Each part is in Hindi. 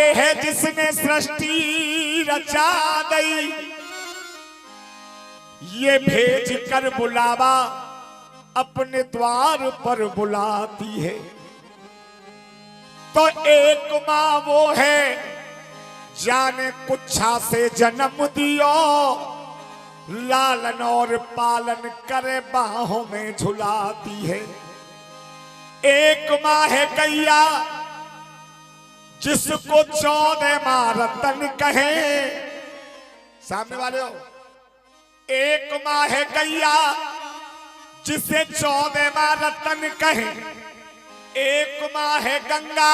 ये है जिसने सृष्टि रचा गई, ये भेज कर बुलावा अपने द्वार पर बुलाती है। तो एक माँ वो है जाने कुच्छा से जन्म दियो, लालन और पालन करे बाहों में झुलाती है। एक माँ है कैया जिसको 14 माँ रतन कहे। सामने वाले हो, एक माँ है कैया जिसे 14 माँ रतन कहे। एक माँ है गंगा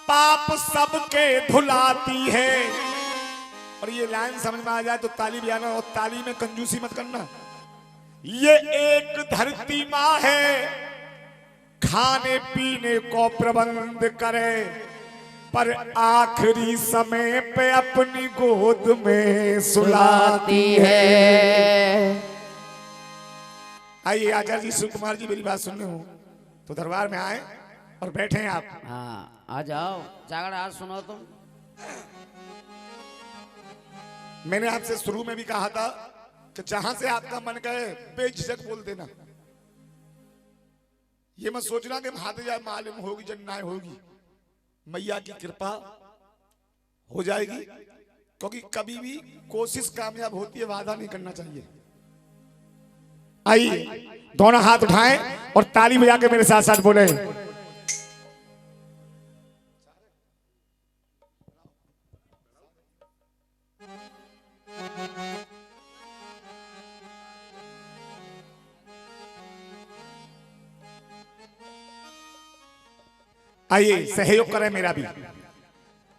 पाप सबके धुलाती है। और ये लाइन समझ में आ जाए तो ताली बजाना, और ताली में कंजूसी मत करना। ये एक धरती माँ है खाने पीने को प्रबंध करे, पर आखिरी समय पे अपनी गोद में सुलाती है। आइए आचार्य जी शिव कुमार जी मेरी बात सुनने हो तो दरबार में आए और बैठे हैं आप। हाँ आ जाओ, जागड़ आज सुनो तुम। मैंने आपसे शुरू में भी कहा था कि जहां से आपका मन कहे बेझिझक बोल देना। ये मत सोचना कि हाथ जाए मालूम होगी जन्नाय होगी, मैया की कृपा हो जाएगी। क्योंकि कभी भी कोशिश कामयाब होती है, वादा नहीं करना चाहिए। आइए दोनों हाथ उठाएं और ताली बजा के मेरे साथ साथ बोले। आइए सहयोग करें मेरा भी।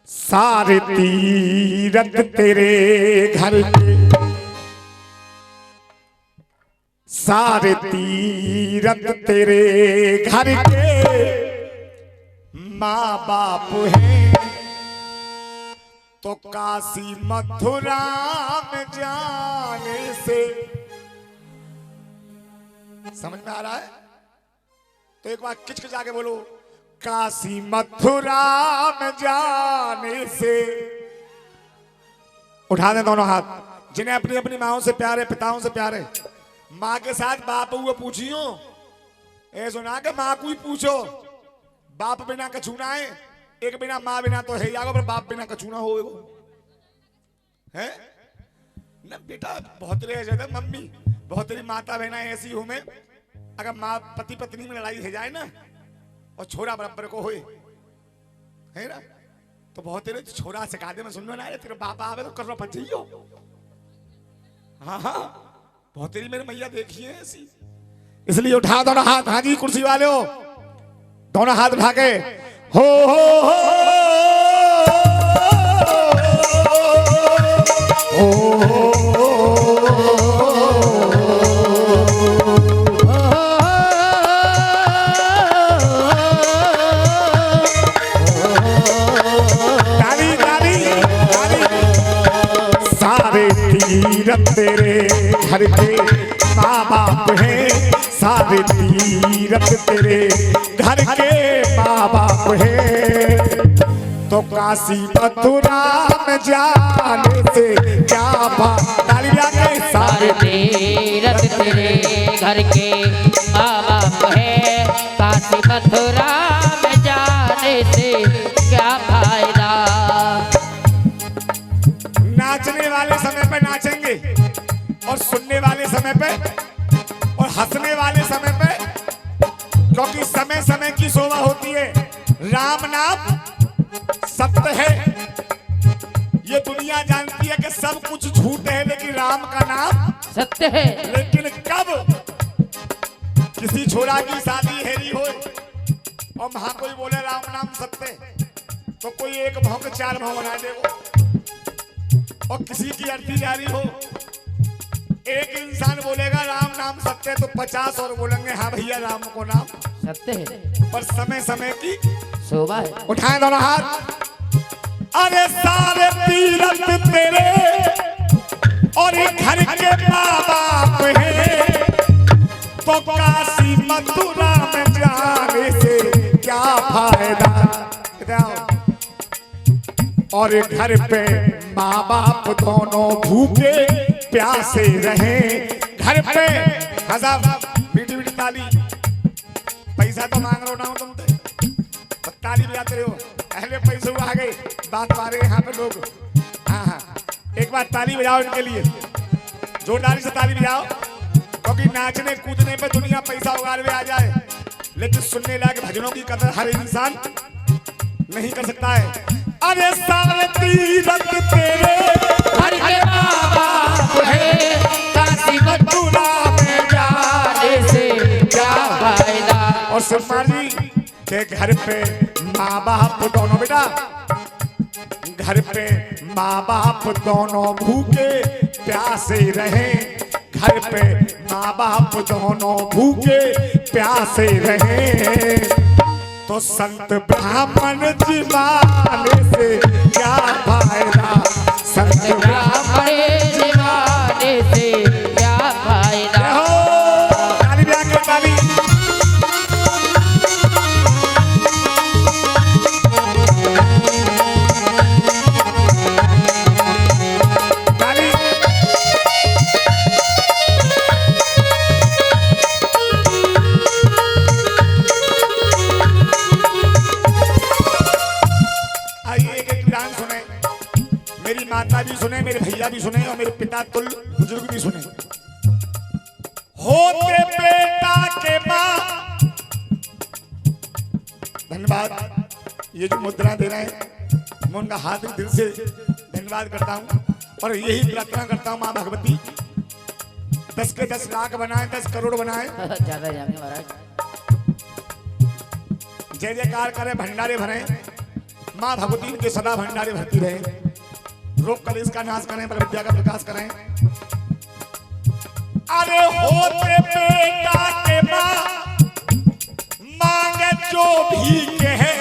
सारे तीरथ तेरे घर के, सारे तीरथ तेरे घर के माँ बाप हैं, तो काशी मथुरा में जाने से। समझ में आ रहा है? तो एक बार किचकिचा के बोलो, काशी मथुरा में जाने से। उठा दें दोनों हाथ। जिन्हें अपनी अपनी माओं से प्यार है, पिताओं से प्यार है, माँ के साथ बाप हुआ पूछियो। ऐ सुना के माँ को ही पूछो। बाप बिना कछु ना है, एक बिना माँ बिना तो है जागो, पर बाप बिना कछु ना हो है ना बेटा। बहुत रह जाता मम्मी, बहुत तेरी माता बहना ऐसी हूं मैं। अगर माँ पति पत्नी में लड़ाई हो जाए ना और छोरा बराबर को होए है ना, तो बहुत तेरे छोरा सिखा दे। मैं सुनने ना तेरे बाप आवे तो कर पच जाइयो। हाँ हाँ बहुत तेरी मेरे मैया देखी है ऐसी। इसलिए उठा दोनों हाथ। हाँ जी कुर्सी वाले हो, दोनों हाथ उठा के हो तीरथ तेरे घर के माँ बाप हैं, सारे तीरथ तेरे घर के माँ बाप हैं, तो काशी मथुरा में जाने से क्या बात। ताली बजा के। सारे तीरथ तेरे घर के माँ बाप हैं, काशी मथुरा में जाने से क्या फायदा। नाचने वाले समय पे नाचेंगे और सुनने वाले समय पे और हंसने वाले समय पे, क्योंकि समय समय की शोभा होती है। राम नाम सत्य है, ये दुनिया जानती है कि सब कुछ झूठ है, लेकिन राम का नाम सत्य है। लेकिन कब किसी छोरा की शादी हेरी हो और वहां कोई बोले राम नाम सत्य, तो कोई एक भाव के 4 भाव बना देगा। और किसी की अर्थी जारी हो, एक इंसान बोलेगा राम नाम सत्य, तो 50 और बोलेंगे हाँ भैया राम को नाम सत्य है। पर समय समय की शोभा है। उठाएं दोनों हाथ। अरे सारे तीरथ तेरे और घर के माँ बाप हैं, तो काशी मथुरा में जाने से क्या फायदा। और घर पे माँ बाप दोनों भूखे प्यासे रहे। घर पे हजार बीटी बीटी ताली, पैसा तो मांग रहा हूँ तुम ताली बजाते रहे हो, पहले पैसे आ गए बात पा रहे यहाँ पे लोग। हाँ हाँ, एक बार ताली बजाओ इनके लिए, जोरदारी से ताली बजाओ, क्योंकि नाचने कूदने पे दुनिया पैसा उगाड़ने आ जाए, लेकिन सुनने लायक भजनों की कदर हर इंसान नहीं कर सकता है। अरे सारे तीरथ तेरे हर के माँ बाप है, काशी मथुरा में जाने से क्या फायदा। और सिम्मा जी के घर पे माँ बाप दोनों, बेटा घर पे माँ बाप दोनों भूखे प्यासे रहे। घर पे माँ बाप दोनों भूखे प्यासे रहे। तो संत ब्राह्मण जीवाने से क्या फायदा। संत ब्राह्मण जीवाने से क्या फायदा। ताली बजा के ताली। माता भी सुने, मेरे भैया भी सुने और मेरे पिता तुल बुजुर्ग भी सुने। होते बेटा के मां, धन्यवाद। ये जो मुद्रा दे रहे हैं मैं उनका हाथ दिल से धन्यवाद करता हूं और यही प्रार्थना करता हूं मां भगवती 10 के 10 लाख बनाए, 10 करोड़ बनाए, ज्यादा जाएंगे महाराज। जय जयकार करे, भंडारे भरे, मां भगवती के सदा भंडारे भरती रहे, रोग कलेश का नाश करें, पर विद्या का प्रकाश करें। अरे होते बेटा के मां मांगे जो भी कहे।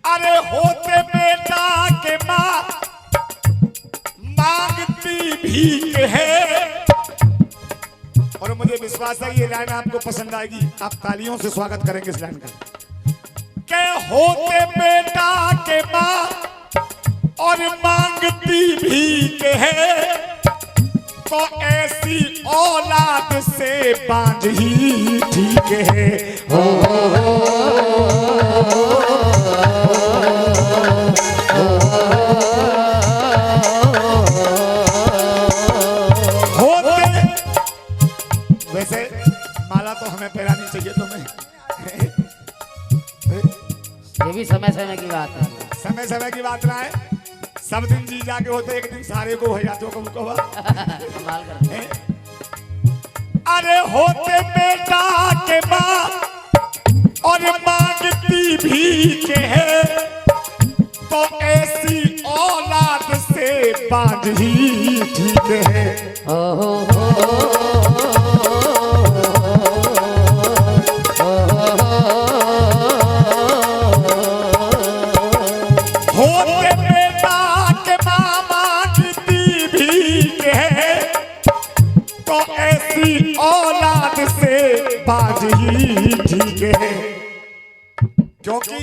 अरे होते बेटा के मां मांगती भी कहे। और मुझे विश्वास है ये लाइन आपको पसंद आएगी, आप तालियों से स्वागत करेंगे इस लाइन का। के होते बेटा के मां और मांगती भी के है, तो ऐसी औलाद से बांझ ही ठीक है। होते वैसे माला तो हमें पहनानी चाहिए तुम्हें, ये भी समय समय की बात है। समय समय की बात ना है, सब दिन जी जाके होते, एक दिन सारे को हो जाते हो कब। कमाल करते हैं। अरे होते बेटा के मां और मांगती भी के है, तो ऐसी औलाद से बांझ ही ठीक है। होते बेटा के मां मांगती भी के, तो ऐसी औलाद से बाज ही ठीक है। क्योंकि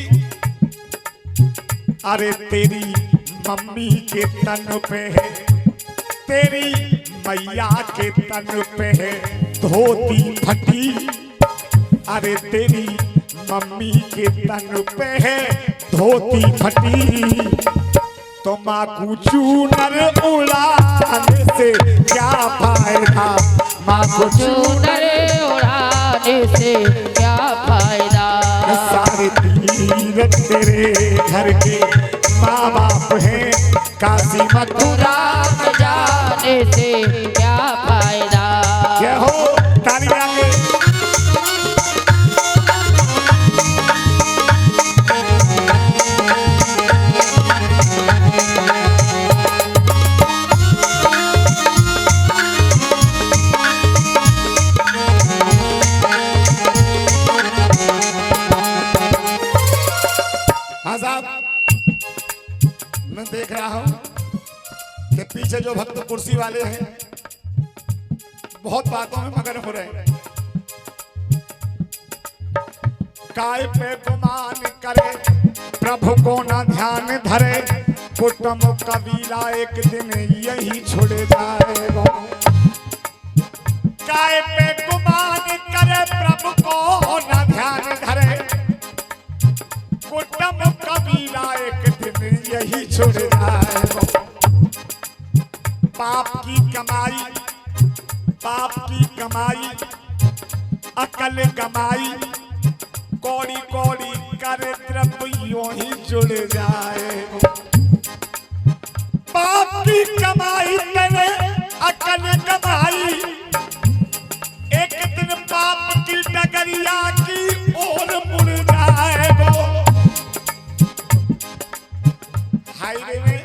अरे तेरी मम्मी के तन पे है, तेरी मैया के तन पे है धोती फटी। अरे तेरी मम्मी के तन पे है धोती फटी, तो माँ को चूनर उड़ाने से क्या फायदा। माँ को चूनर उड़ाने से क्या फायदा। सारे तीरथ तेरे घर के माँ बाप हैं, काशी मथुरा में जाने से क्या फायदा। जय हो, ताली बजा के। हाँ साहब, मैं देख रहा हूं कि पीछे जो भक्त कुर्सी वाले हैं बहुत बातों में मगन हो रहे हैं। काय पे गुमान करे प्रभु को न ध्यान धरे कुटुंब कबीला एक दिन यही छोड़ जाएगा। काय पे गुमान करे प्रभु को न ध्यान धरे कुटुंब कबीला एक दिन यही छोड़ जाएगा। पाप की कमाई अकल कमाई कौड़ी कौड़ी करे द्रव्य यूं ही जुड़ जाएगा। पाप की कमाई करे अकल कमाई एक दिन पाप की डगरिया की ओर मुड़ जाएगा। हाईवे में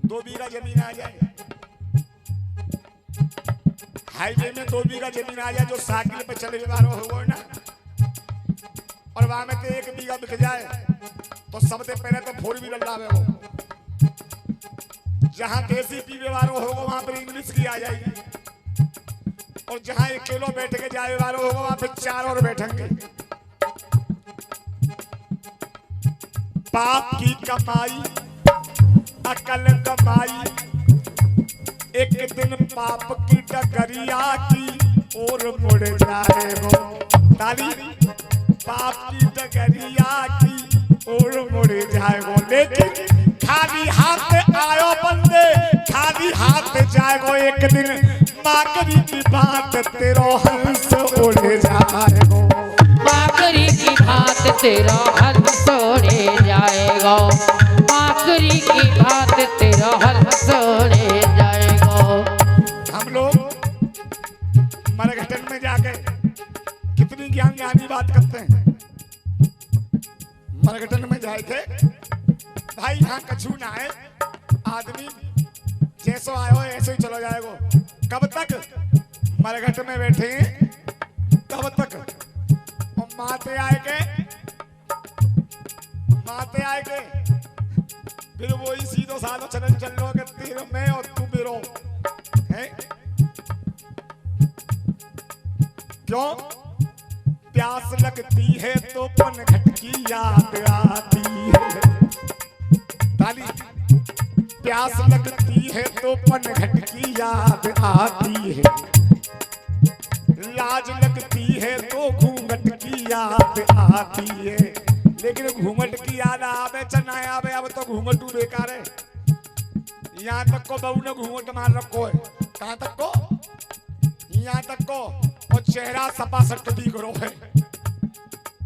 2 बीघा जमीन आ जाए, हाईवे में 2 बीघा जमीन आ जाए जो साइकिल पे चले वालों हो ना, और वहां में तो 1 बीघा बिक जाए तो सबसे पहले तो 4 व्हीलर लावे हो। जहां देसी पीवे वालों होगा वहां पर इंग्लिश की आ जाएगी, और जहां 1 किलो बैठ के जाए वालों होगा वहां पे 4 और बैठेंगे। पाप की कमाई अकल कमाई एक दिन पाप की डगरिया की ओर मुड़ जाएगा। ताली पाप की डगरिया की ओर मुड़ जाएगा। लेकिन खाली हाथ आयो बंदे खाली हाथ जाएगा एक दिन माकरी की बात तेरो हंस उड़ जाएगा। माकरी की बात तेरा हंस उड़े जाएगा। माकरी की बात तेरा हंस उड़े जाएगा। हम लोग मरघटन में जाके कितनी ज्ञानी बात करते हैं। मरघटन में जाके भाई यहाँ कछु ना है, आदमी जैसो आयो ऐसे ही चला जाएगा। कब तक मरघट में बैठे हैं तब तक, और माते आए के फिर वही सीधो साधो चलन चल लो कि तेरे में और तू मेरो है। क्यों? प्यास लगती है तो पनघट की याद आती है। ताली प्यास लगती है तो पनघट की याद आती है। लाज लगती है तो घूंघट की याद आती है। लेकिन घूंघट की याद आवे चना आवे, अब तो घूंघट बेकार है। यहाँ तक को बहू ने घूंघट मार रखो है। कहाँ तक को? यहाँ तक को, और चेहरा सपा सट दिख रहो है,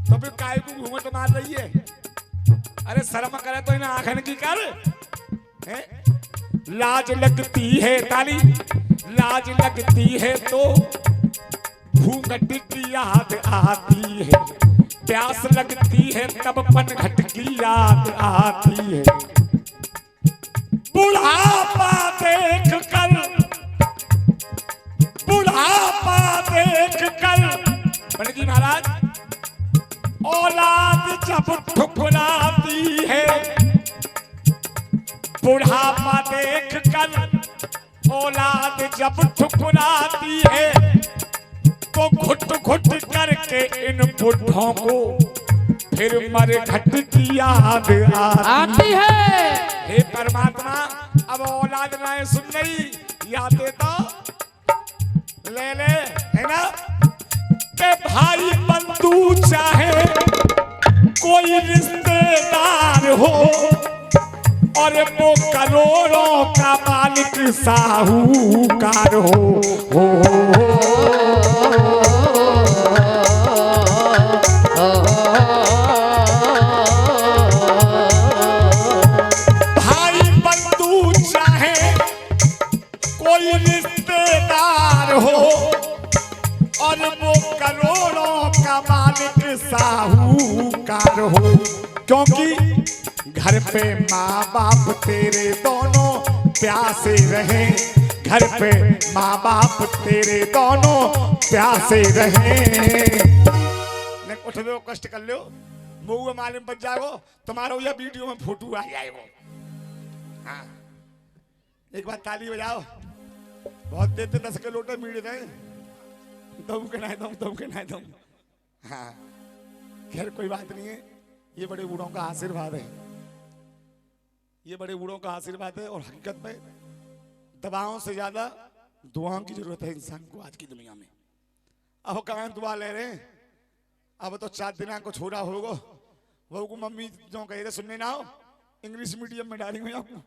तो फिर काय को घूंघट मार रही है? अरे शर्म करे तो इन्हें आंखन की कर है? लाज लगती है ताली लाज लगती है तो घूंघट की याद आती है। प्यास लगती है तब पनघट की याद आती है। बुढ़ापा देख कर पंडित जी महाराज, औलाद जब ठुकराती है, बुढ़ापा देख कर औलाद जब ठुकराती है, तो घुट घुट करके इन बुढ़ों को फिर मरघट की याद आती है। हे परमात्मा, अब औलाद ना सुन गई, याद देता ले है ना। के भाई बंधु चाहे कोई रिश्तेदार हो, और वो करोड़ों का मालिक साहूकार हो। भाई बंधु चाहे कोई रिश्तेदार हो, और वो करोड़ों का मालिक साहूकार हो। क्योंकि घर पे माँ बाप तेरे दोनों प्यासे रहे, घर पे माँ बाप तेरे दोनों प्यासे रहे। उठ लो, कष्ट कर लो, मुँह मालूम बच जाओ, तुम्हारा यह वीडियो में फोटो आ जाएगा। हाँ, एक बार ताली बजाओ। बहुत देते 10 के लोटे मीड़ रहे, दम के ना दम। हाँ, खैर कोई बात नहीं है, ये बड़े बूढ़ों का आशीर्वाद है, ये बड़े बूढ़ों का आशीर्वाद है। और हकीकत में दवाओं से ज्यादा दुआओं की जरूरत है इंसान को आज की दुनिया में। अब कहाँ दुआ ले रहे हैं, अब तो 4 दिन को छोड़ा होगा वो को मम्मी जो कह रहे सुनने ना हो, इंग्लिश मीडियम में डालेंगे आपको।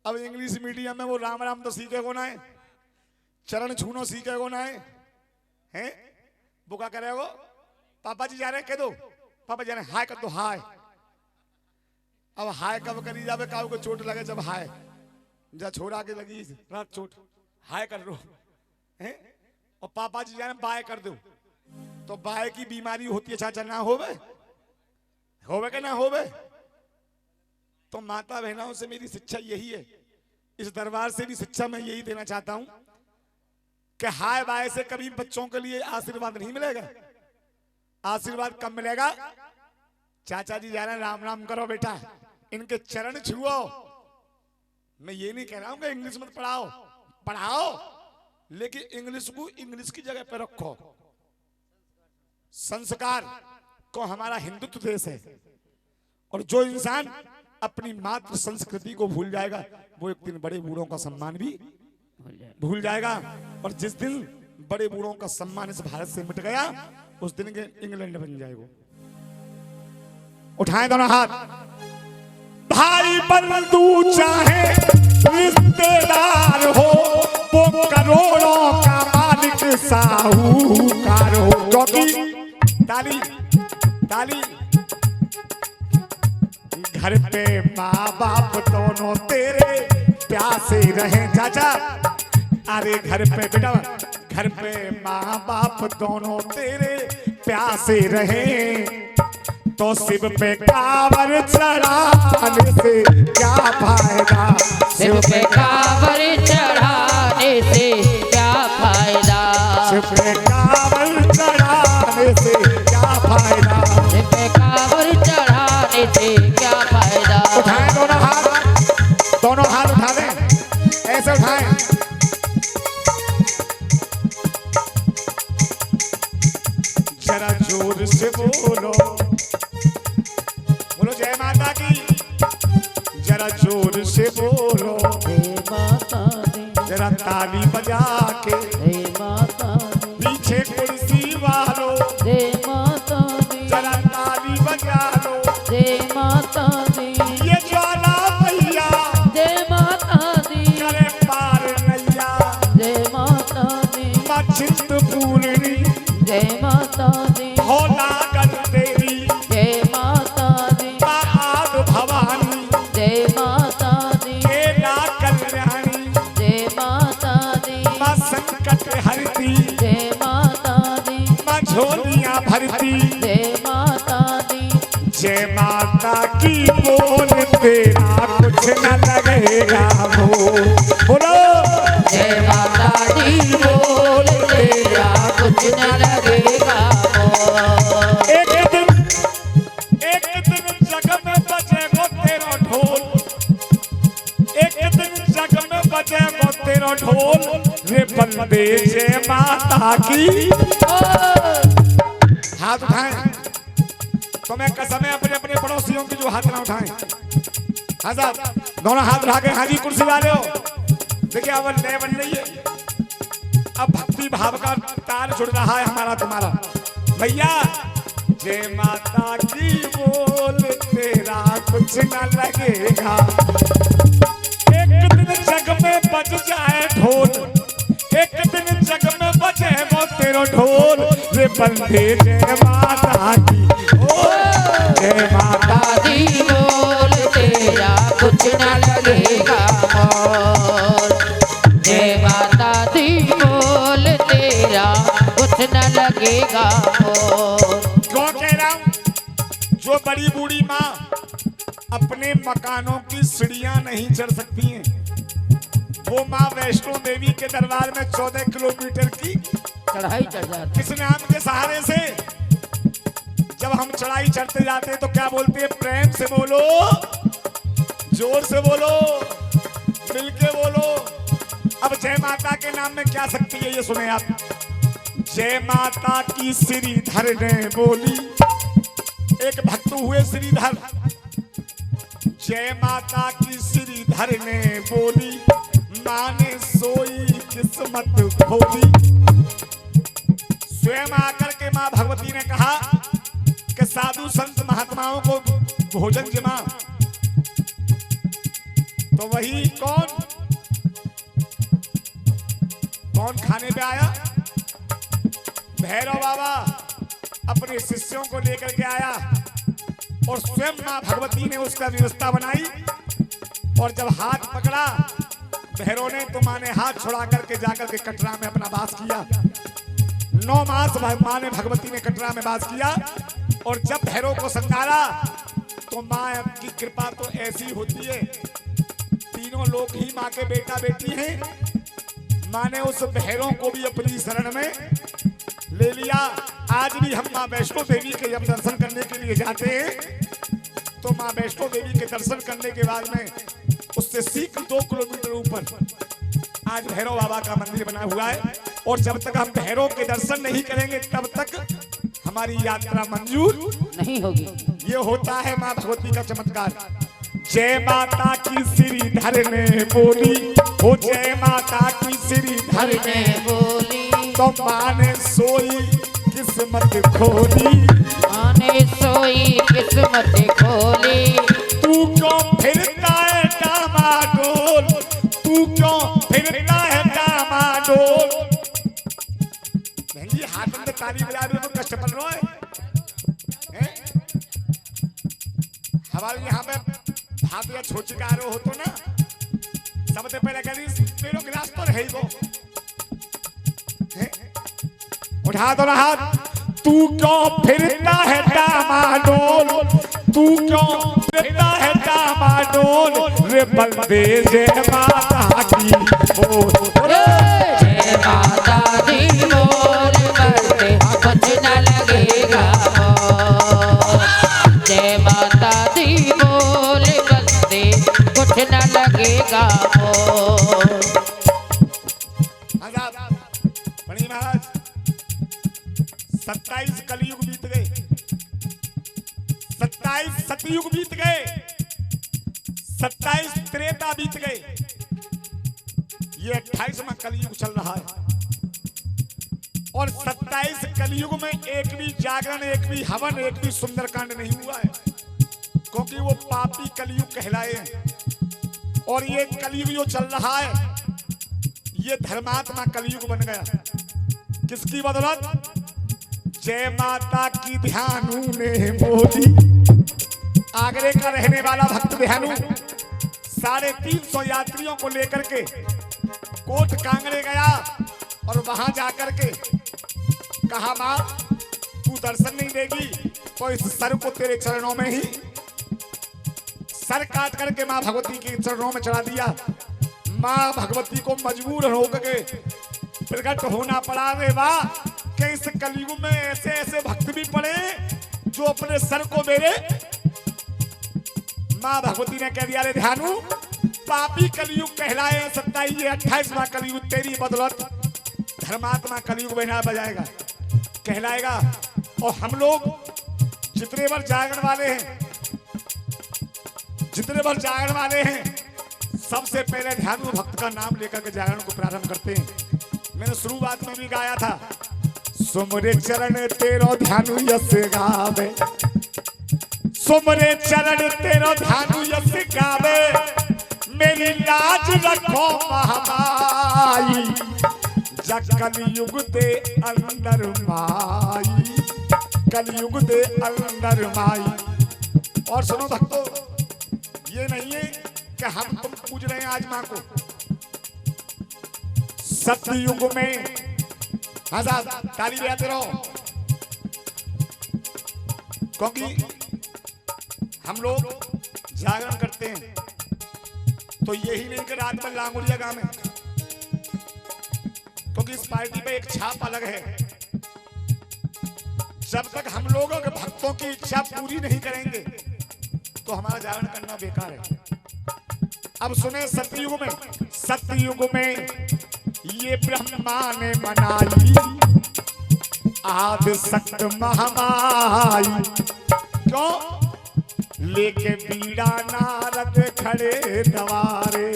अब इंग्लिश मीडियम में वो राम राम तो सीखे को ना है, चरण छूनो सीखे को ना है, हैं वो क्या करे वो, पापा जी जा रहे हैं कह दो, पापा जा रहे हैं हाय कर दो हाय। अब हाय कब करी जावे, काऊ को चोट लगे जब हाय जा छोड़ा के लगी रात चोट हाय कर लो हैं। और पापा जी जा रहे हैं बाय कर दो, तो बाय की बीमारी होती है चाचा ना होवे, होवे के ना होवे। तो माता बहनों से मेरी शिक्षा यही है, इस दरबार से भी शिक्षा मैं यही देना चाहता हूं कि हाय बाय से कभी बच्चों के लिए आशीर्वाद नहीं मिलेगा। आशीर्वाद कब मिलेगा, चाचा जी जा रहे हैं राम राम करो बेटा, इनके चरण छुओ। मैं ये नहीं कह रहा हूं कि इंग्लिश मत पढ़ाओ, पढ़ाओ लेकिन इंग्लिश को इंग्लिश की जगह पे रखो। संस्कार को हमारा हिंदुत्व देश है, और जो इंसान अपनी मातृ संस्कृति को भूल जाएगा वो एक दिन बड़े बूढ़ों का सम्मान भी भूल जाएगा। और जिस दिन बड़े बूढ़ों का सम्मान इस भारत से मिट गया उस दिन के इंग्लैंड बन जाएगा। उठाएं दोनों हाथ, भाई बंधु चाहे रिश्तेदार हो, वो करोड़ों का मालिक साहूकार हो। क्योंकि ताली ताली घर पे माँ बाप दोनों तेरे प्यासे रहे चाचा, अरे घर पे बेटा घर पे माँ बाप दोनों तेरे प्यासे रहे, तो शिव पे कांवर चढ़ाने से क्या फायदा, शिव पे कांवर चढ़ाने से क्या फायदा, शिव पे कांवर चढ़ाने से क्या फायदा, शिव पे कांवर चढ़ाने से क्या फायदा। उठाएं दोनों हाथ उठा दें, ऐसे उठाएं। जरा जोर से बोलो, बोलो जय माता की, जरा जोर से बोलो, जय माता दी, जरा ताली बजा के, जय माता दी, पीछे कुर्सी वालों जय माता दी, जरा ताली बजा लो, जय माता दी, ये ज्वाला भैया जय माता दी, करे पार नैया, जय माता दी, माँ चिंतपूर्णी जय माता दी, हो लागत तेरी, जय माता दी, माँ आद भवानी जय माता दी, केला कल्याणी, जय माता दी, माँ संकट हरती, जय माता दी, माँ झोलियाँ भरती, जय माता दी, जय माता की बोल तेरा कुछ न लगेगा बोलो जय माता दी बोल तेरा कुछ न लगेगा मोल। एक दिन जग में बजेगो तेरा ढोल, एक दिन जग में बजेगो तेरा ढोल, रे बंदे जय माता की। हाथ उठाएं, तो मैं कसम है अपने अपने पड़ोसियों की जो हाथ ना उठाएं। हाँ साहब, दोनों हाथ उठा के, हाँ जी कुर्सी वाले हो, देखिए अब नए बन रही है, अब भक्ति भाव का तार जुड़ रहा है हमारा तुम्हारा। भैया जय माता की बोल तेरा कुछ न लगेगा, एक दिन जग में बज जाए ढोल, एक दिन जग में बजे वो तेरा ढोल, रे बंदे जय माता की, जय माता दी बोल तेरा कुछ न लगेगा मोल। जय माता दी बोल तेरा कुछ न लगेगा मोल। क्यों कह रहा हूं, जो बड़ी बूढ़ी माँ अपने मकानों की सीढ़ियां नहीं चढ़ सकती हैं, वो माँ वैष्णो देवी के दरबार में 14 किलोमीटर की चढ़ाई चढ़ जाती, किस नाम के सहारे से जब हम चढ़ाई चढ़ते जाते हैं तो क्या बोलते हैं, प्रेम से बोलो, जोर से बोलो, मिलके बोलो। अब जय माता के नाम में क्या शक्ति है ये सुने आप। जय माता की श्रीधर ने बोली, एक भक्त हुए श्रीधर, जय माता की श्रीधर ने बोली, माने सोई किस्मत खोली। स्वयं आकर के मां भगवती ने कहा कि साधु संत महात्माओं को भोजन जमा। तो वही कौन खाने पे आया? भैरव बाबा अपने शिष्यों को लेकर के आया और स्वयं मां भगवती ने उसका व्यवस्था बनाई। और जब हाथ पकड़ा भैरव ने, तो मां ने हाथ छुड़ा करके जाकर के कटरा में अपना वास किया। 9 मास मां ने भगवती ने कटरा में वास किया। और जब भैरव को संगारा तो मां की कृपा तो ऐसी होती है, तीनों लोग ही मां के बेटा बेटी हैं। मां ने उस भैरव को भी अपनी शरण में ले लिया। आज भी हम मां वैष्णो देवी के जब दर्शन करने के लिए जाते हैं तो मां वैष्णो देवी के दर्शन करने के बाद में उससे सीख 2 किलोमीटर ऊपर आज भैरव बाबा का मंदिर बना हुआ है। और जब तक हम भैरव के दर्शन नहीं करेंगे तब तक हमारी यात्रा मंजूर नहीं होगी। ये होता है मां भगवती का चमत्कार। जय माता की श्रीधर ने बोली, हो जय माता की श्रीधर ने बोली, तो मां ने सोई किस्मत खोली। मां ने सोई किस्मत खोली। तू क्यों फिरता है डामाडोल, तू क्यों फिरता है डामाडोल। बहन जी हाथ में ताली बजा रहे हो तो कष्ट पड़ रहा है? हमारे यहाँ पे भात या छोचिकारो हो तो ना सबसे पहले कभी पेड़ों गिलास तो रहे को उठा दो ना हाथ। तू क्यों फिरता है डामाडोल, तू क्यों फिरता है डामाडोल। रे बंदे जय माता की बोल, जय माता दी बोल, बंदे कुछ न लगेगा मोल। जय माता दी बोल, बंदे कुछ न लगेगा मोल। बड़ी महाराज 27 कलयुग बीत गए, 27 सतयुग बीत गए, 27 त्रेता बीत गए, ये 28वां कलयुग चल रहा है। और 27 कलयुग में एक भी जागरण, एक भी हवन, एक भी सुंदरकांड नहीं हुआ है, क्योंकि वो पापी कलयुग कहलाए हैं। और ये कलयुग जो चल रहा है ये धर्मात्मा कलयुग बन गया। किसकी बदौलत? जय माता की ध्यानु ने बोली। आगरे का रहने वाला भक्त ध्यानु 350 यात्रियों को लेकर के कोट कांगड़े गया और वहां जाकर के कहा, मां तू दर्शन नहीं देगी तो इस सर को तेरे चरणों में ही, सर काट करके मां भगवती के चरणों में चढ़ा दिया। मां भगवती को मजबूर होकर प्रकट होना पड़ा। रे वाह, कि इस कलयुग में ऐसे ऐसे भक्त भी पड़े जो अपने सर को मेरे। मां भगवती ने कह दिया, रे ध्यानु पापी कलयुग कहलाए 27 28वां कलयुग तेरी बदौलत धर्मात्मा कलयुग बना बजाएगा कहलाएगा। और हम लोग जितने बार जागरण वाले हैं, जितने बार जागरण वाले हैं, सबसे पहले ध्यानु भक्त का नाम लेकर के जागरण को प्रारंभ करते हैं। मैंने शुरुआत में भी गाया था, सुमरे चरण तेरो ध्यानु यस गावे, सुमरे चरण तेरो ध्यानु यस गावे। मेरी लाज रखो महामाई, जग कलयुग दे अंदर माई, कलयुग दे अंदर माई। और सुनो भक्तों, ये नहीं है कि हम तुम पूज रहे हैं आज मां को। सतयुग में हजार ताली बजाते रहो, क्योंकि हम लोग जागरण करते हैं तो यही नहीं कि रात में लांगुड़िया गाँव में, क्योंकि इस पार्टी पे एक छाप अलग है। जब तक हम लोगों के भक्तों की इच्छा पूरी नहीं करेंगे तो हमारा जागरण करना बेकार है। अब सुने, सतयुग में ये ब्रह्मा ने बनाई आदि शक्त महामाई। क्यों? लेके बीड़ा नारद खड़े दवारे,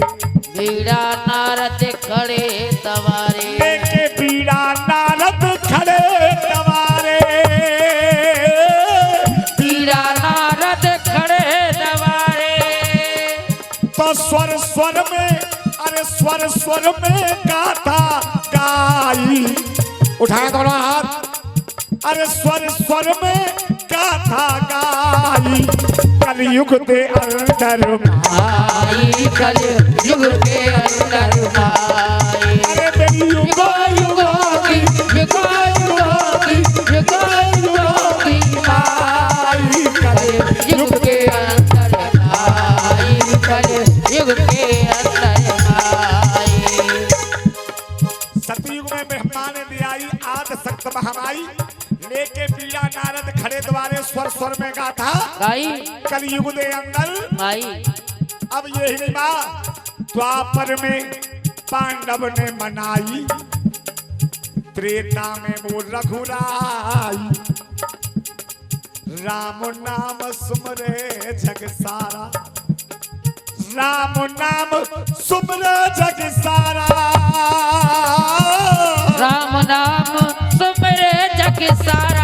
बीड़ा नारद खड़े दवारे, लेके बीड़ा नारद खड़े दवारे, बीड़ा नारद खड़े दवारे। तो स्वर स्वर में, अरे स्वर स्वर में गाथा गाई, उठाए दोनों हाथ, अरे स्वर स्वर में गाथा गाई, कलयुग के अंदर आई, कलयुग के अंदर आई। अरे मेरी युगो युगो की, युगो युगो की, युगो युगो की आई, कलयुग के अंदर आई, कलयुग के अंदर आई। सतयुग में ब्रह्मा ने दियाई आद सक्त महामाई, लेके पीड़ा नारद खड़े द्वारे स्वर स्वर में गाथा गाई, कलयुग के अंदर आई। अब यही नहीं बा, द्वापर में पांडव ने मनाई, त्रेता में वो रघुराई, राम नाम सुमरे जग सारा, राम नाम सुमरे जग सारा, राम नाम सुमरे जग सारा।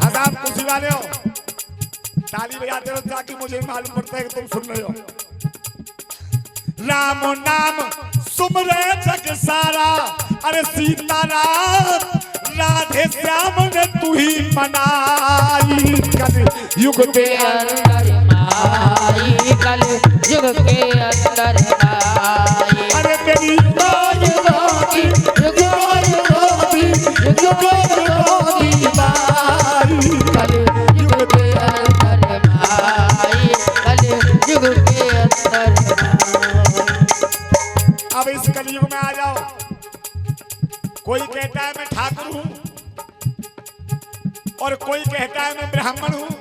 हजार खुशी वाले हो, ताली बजाते हो ताकि मुझे मालूम पड़ता है कि तुम सुन रहे हो। राम नाम सुमरे जग सारा, अरे सीताराम राधे श्याम ने तू ही मनाई, कलयुग के अंदर आई, कलयुग के अंदर आई। अरे मेरी युगो युगो की, युगो युगो की, युगो युगो की बाई, कलयुग के अंदर आई, कलयुग के अंदर आई। अब इस कलयुग में आ जाओ, कोई कहता है मैं ठाकुर हूं, और कोई कहता है मैं ब्राह्मण हूं,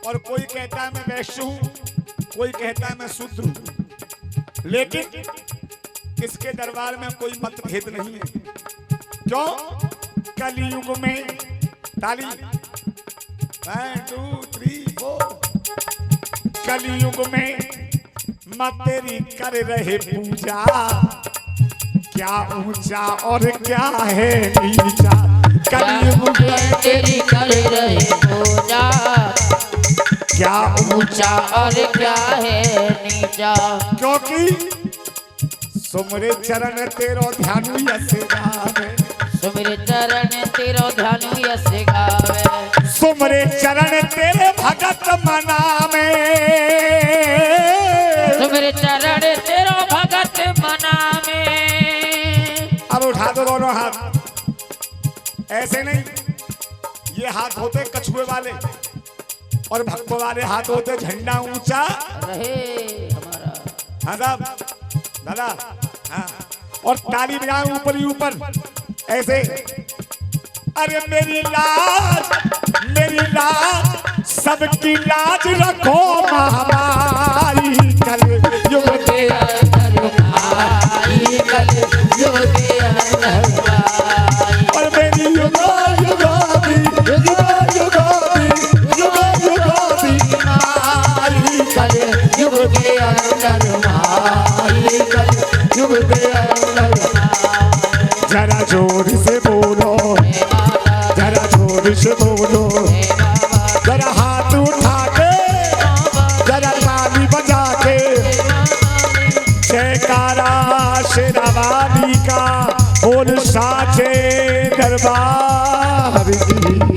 और कोई कहता है मैं वैश्य हूं, कोई कहता है मैं शूद्र हूं, लेकिन इसके दरबार में कोई मतभेद नहीं है। क्यों? कलयुग में ताली 1 2 3 4, कलयुग में मत तेरी कर रहे पूजा, क्या ऊंचा और क्या है नीचा, कलयुग में तेरी कर रहे पूजा, क्या ऊंचा और क्या है नीचा। क्योंकि सुमरे चरण तेरो ध्यानु यस गावे, सुमिरे चरण तेरो ध्यान यस गावे, सुमरे चरण तेरे भगत मनावे, सुमिरे चरण तेरो भगत मनावे। अब उठा दो दोनों हाथ, ऐसे नहीं, ये हाथ होते कछुए वाले और भक्तों वाले हाथ होते झंडा ऊंचा रहे हमारा। हाँ साहब दादा, हाँ, और ताली बजाओ ऊपर ही ऊपर ऐसे, अरे मेरी लाज सबकी लाज रखो महामारी, कलयुग के अंदर आई, कलयुग के अंदर आई। और मेरी युगो युगो भी, युगो युगो भी, युगो युगो भी आई, कलयुग के अंदर आई, कलयुग के अंदर आई। जरा जोर से बोलो, जरा जोर से बोलो, जरा हाथ उठा के, जरा ताली बजा के, जयकारा शेरावाली का बोल साचे दरबार की।